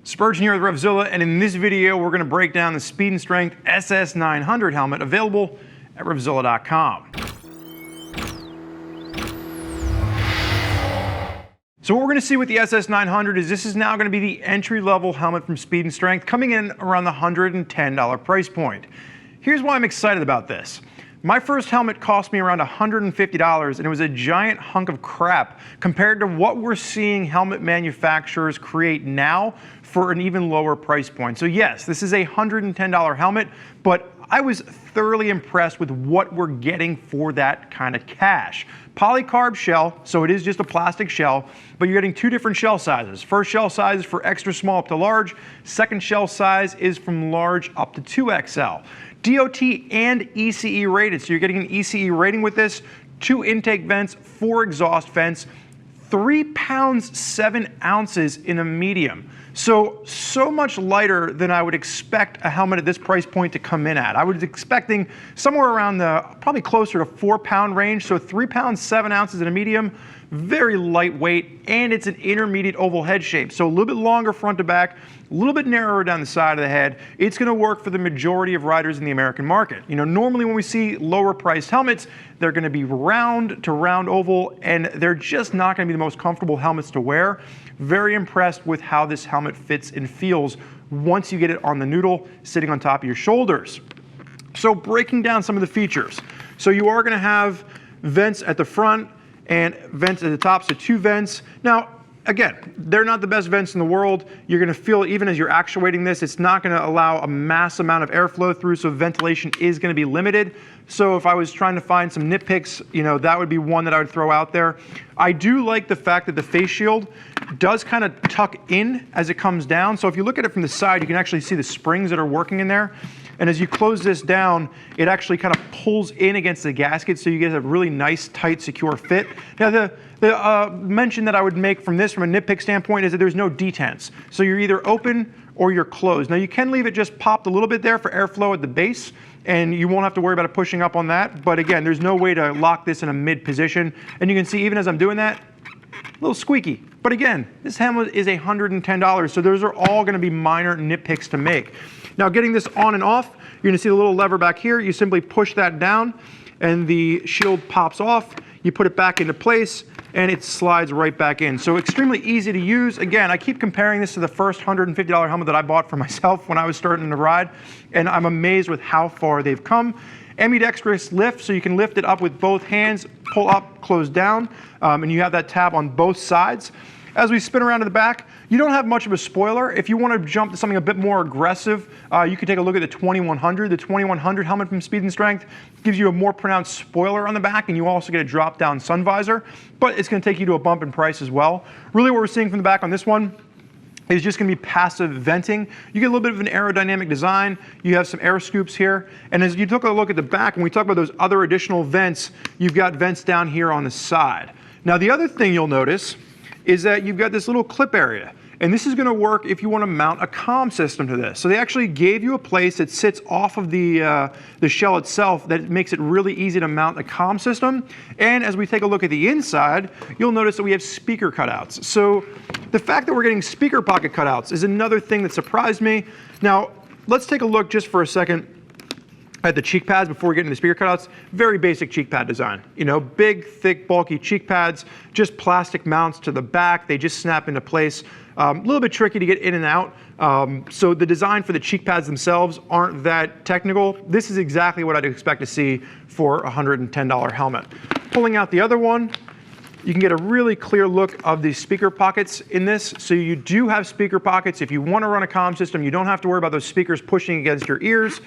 Spurgeon here with RevZilla, and in this video we're going to break down the Speed and Strength SS900 helmet available at RevZilla.com. So what we're going to see with the SS900 is this is now going to be the entry-level helmet from Speed and Strength, coming in around the $110 price point. Here's why I'm excited about this. My first helmet cost me around $150, and it was a giant hunk of crap compared to what we're seeing helmet manufacturers create now for an even lower price point. So yes, this is a $110 helmet, but I was thoroughly impressed with what we're getting for that kind of cash. Polycarb shell, so it is just a plastic shell, but you're getting two different shell sizes. First shell size is for extra small up to large. Second shell size is from large up to 2XL. DOT and ECE rated, so you're getting an ECE rating with this, 2 intake vents, 4 exhaust vents, 3 pounds 7 ounces in a medium. So much lighter than I would expect a helmet at this price point to come in at. I was expecting somewhere around the probably closer to 4 pound range, so 3 pounds 7 ounces in a medium, very lightweight, and it's an intermediate oval head shape. So a little bit longer front to back, a little bit narrower down the side of the head. It's going to work for the majority of riders in the American market. You know, normally when we see lower priced helmets, they're going to be round to round oval, and they're just not going to be the most comfortable helmets to wear. Very impressed with how this helmet fits and feels once you get it on the noodle, sitting on top of your shoulders. So breaking down some of the features. So you are going to have vents at the front and vents at the top, so 2 vents. Now, again, they're not the best vents in the world. You're going to feel it even as you're actuating this. It's not going to allow a mass amount of airflow through, so ventilation is going to be limited. So if I was trying to find some nitpicks, you know, that would be one that I would throw out there. I do like the fact that the face shield does kind of tuck in as it comes down. So if you look at it from the side, you can actually see the springs that are working in there. And as you close this down, it actually kind of pulls in against the gasket, so you get a really nice, tight, secure fit. Now, the mention that I would make from this, from a nitpick standpoint, is that there's no detents. So you're either open or you're closed. Now, you can leave it just popped a little bit there for airflow at the base, and you won't have to worry about it pushing up on that. But again, there's no way to lock this in a mid position. And you can see, even as I'm doing that, a little squeaky. But again, this helmet is $110, so those are all going to be minor nitpicks to make. Now, getting this on and off, you're going to see the little lever back here. You simply push that down, and the shield pops off. You put it back into place, and it slides right back in. So extremely easy to use. Again, I keep comparing this to the first $150 helmet that I bought for myself when I was starting to ride, and I'm amazed with how far they've come. Ambidextrous lift, so you can lift it up with both hands, pull up, close down, and you have that tab on both sides. As we spin around to the back, you don't have much of a spoiler. If you want to jump to something a bit more aggressive, you can take a look at the 2100. The 2100 helmet from Speed and Strength gives you a more pronounced spoiler on the back, and you also get a drop-down sun visor, but it's going to take you to a bump in price as well. Really what we're seeing from the back on this one is just going to be passive venting. You get a little bit of an aerodynamic design. You have some air scoops here. And as you took a look at the back, when we talk about those other additional vents, you've got vents down here on the side. Now, the other thing you'll notice is that you've got this little clip area. And this is going to work if you want to mount a comm system to this. So they actually gave you a place that sits off of the shell itself that makes it really easy to mount a comm system. And as we take a look at the inside, you'll notice that we have speaker cutouts. So the fact that we're getting speaker pocket cutouts is another thing that surprised me. Now, let's take a look just for a second at the cheek pads before we get into the speaker cutouts. Very basic cheek pad design. You know, big, thick, bulky cheek pads, just plastic mounts to the back. They just snap into place. A little bit tricky to get in and out. So the design for the cheek pads themselves aren't that technical. This is exactly what I'd expect to see for a $110 helmet. Pulling out the other one, you can get a really clear look of the speaker pockets in this. So you do have speaker pockets. If you want to run a comm system, you don't have to worry about those speakers pushing against your ears.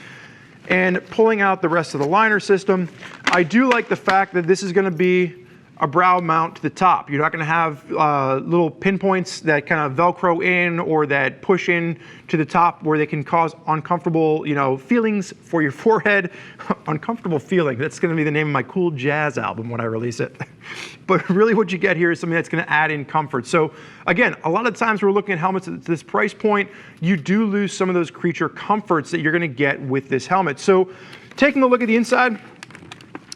And pulling out the rest of the liner system, I do like the fact that this is going to be a brow mount to the top. You're not going to have little pinpoints that kind of Velcro in or that push in to the top where they can cause uncomfortable, you know, feelings for your forehead. Uncomfortable feeling. That's going to be the name of my cool jazz album when I release it. But really what you get here is something that's going to add in comfort. So again, a lot of times we're looking at helmets at this price point, you do lose some of those creature comforts that you're going to get with this helmet. So taking a look at the inside,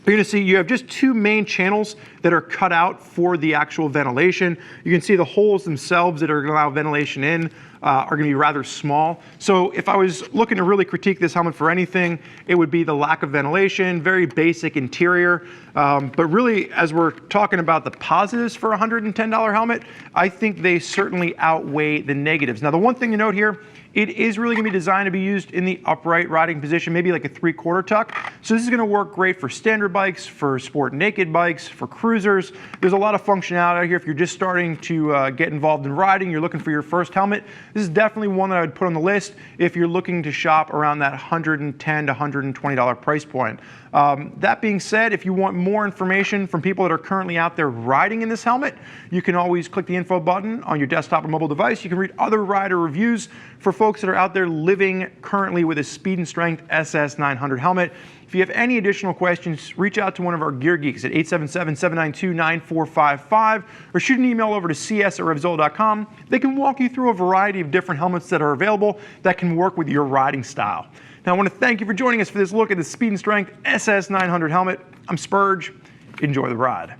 you're going to see you have just 2 main channels that are cut out for the actual ventilation. You can see the holes themselves that are going to allow ventilation in are going to be rather small. So if I was looking to really critique this helmet for anything, it would be the lack of ventilation, very basic interior. But really, as we're talking about the positives for a $110 helmet, I think they certainly outweigh the negatives. Now, the one thing to note here, it is really going to be designed to be used in the upright riding position, maybe like a 3/4 tuck. So this is going to work great for standard bikes, for sport naked bikes, for cruisers. There's a lot of functionality out here. If you're just starting to get involved in riding, you're looking for your first helmet, this is definitely one that I would put on the list if you're looking to shop around that $110 to $120 price point. That being said, if you want more information from people that are currently out there riding in this helmet, you can always click the info button on your desktop or mobile device. You can read other rider reviews for folks that are out there living currently with a Speed and Strength SS900 helmet. If you have any additional questions, reach out to one of our gear geeks at 877-792-9455 or shoot an email over to cs@revzilla.com. They can walk you through a variety of different helmets that are available that can work with your riding style. Now, I want to thank you for joining us for this look at the Speed and Strength SS900 helmet. I'm Spurge. Enjoy the ride.